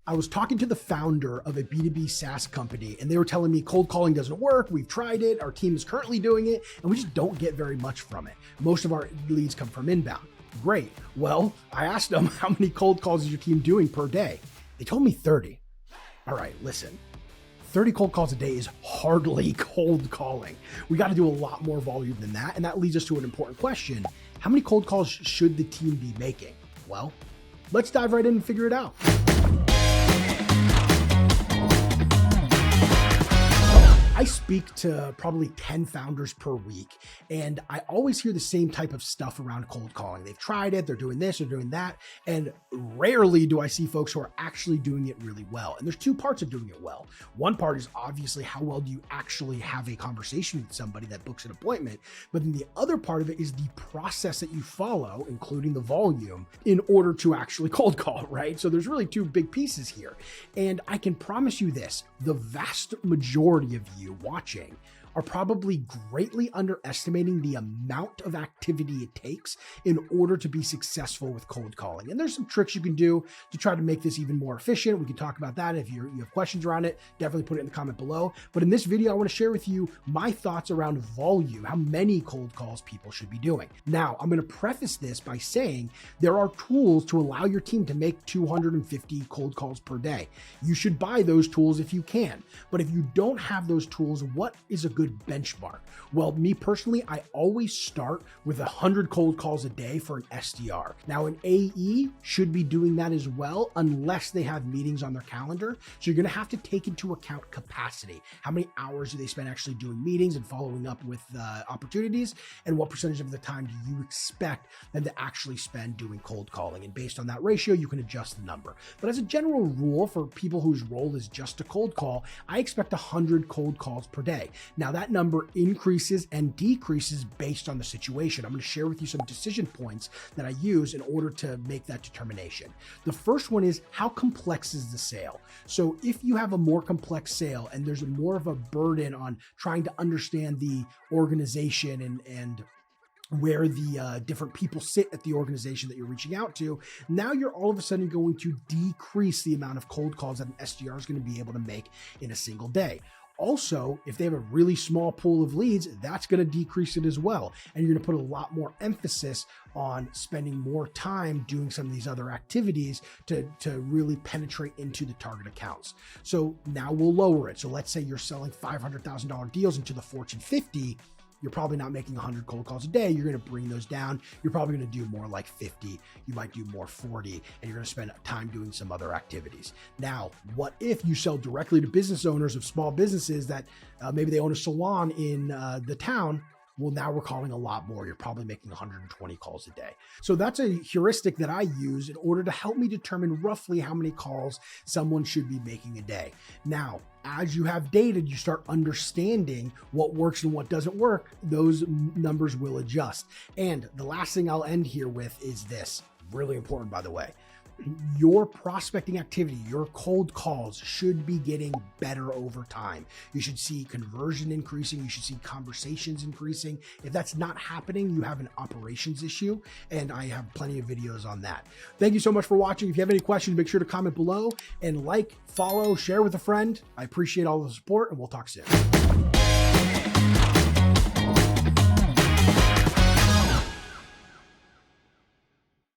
I was talking to the founder of a B2B SaaS company, and they were telling me cold calling doesn't work. We've tried it. Our team is currently doing it, and we just don't get very much from it. Most of our leads come from inbound. Great. Well, I asked them, how many cold calls is your team doing per day? They told me 30. All right, listen. 30 cold calls a day is hardly cold calling. We got to do a lot more volume than that. And that leads us to an important question. How many cold calls should the team be making? Well, let's dive right in and figure it out. I speak to probably 10 founders per week, and I always hear the same type of stuff around cold calling. They've tried it, they're doing this, they're doing that, and rarely do I see folks who are actually doing it really well. And there's two parts of doing it well. One part is obviously how well do you actually have a conversation with somebody that books an appointment, but then the other part of it is the process that you follow, including the volume, in order to actually cold call, right? So there's really two big pieces here. And I can promise you this, the vast majority of you watching are probably greatly underestimating the amount of activity it takes in order to be successful with cold calling. And there's some tricks you can do to try to make this even more efficient. We can talk about that. If you have questions around it, definitely put it in the comment below. But in this video, I want to share with you my thoughts around volume, how many cold calls people should be doing. Now, I'm going to preface this by saying there are tools to allow your team to make 250 cold calls per day. You should buy those tools if you can. But if you don't have those tools, what is a good benchmark? Well, me personally, I always start with 100 cold calls a day for an SDR. Now, an AE should be doing that as well, unless they have meetings on their calendar. So you're going to have to take into account capacity. How many hours do they spend actually doing meetings and following up with opportunities? And what percentage of the time do you expect them to actually spend doing cold calling? And based on that ratio, you can adjust the number. But as a general rule for people whose role is just to cold call, I expect 100 cold calls per day. Now, that number increases and decreases based on the situation. I'm going to share with you some decision points that I use in order to make that determination. The first one is, how complex is the sale? So if you have a more complex sale and there's more of a burden on trying to understand the organization and where the different people sit at the organization that you're reaching out to, now you're all of a sudden going to decrease the amount of cold calls that an SDR is going to be able to make in a single day. Also, if they have a really small pool of leads, that's going to decrease it as well. And you're going to put a lot more emphasis on spending more time doing some of these other activities to really penetrate into the target accounts. So now we'll lower it. So let's say you're selling $500,000 deals into the Fortune 50. You're probably not making 100 cold calls a day. You're going to bring those down. You're probably going to do more like 50. You might do more 40, and you're going to spend time doing some other activities. Now, what if you sell directly to business owners of small businesses that maybe they own a salon in the town? Well, now we're calling a lot more. You're probably making 120 calls a day. So that's a heuristic that I use in order to help me determine roughly how many calls someone should be making a day. Now, as you have data, you start understanding what works and what doesn't work. Those numbers will adjust. And the last thing I'll end here with is this, really important, by the way. Your prospecting activity, your cold calls should be getting better over time. You should see conversion increasing. You should see conversations increasing. If that's not happening, you have an operations issue, and I have plenty of videos on that. Thank you so much for watching. If you have any questions, make sure to comment below and like, follow, share with a friend. I appreciate all the support, and we'll talk soon.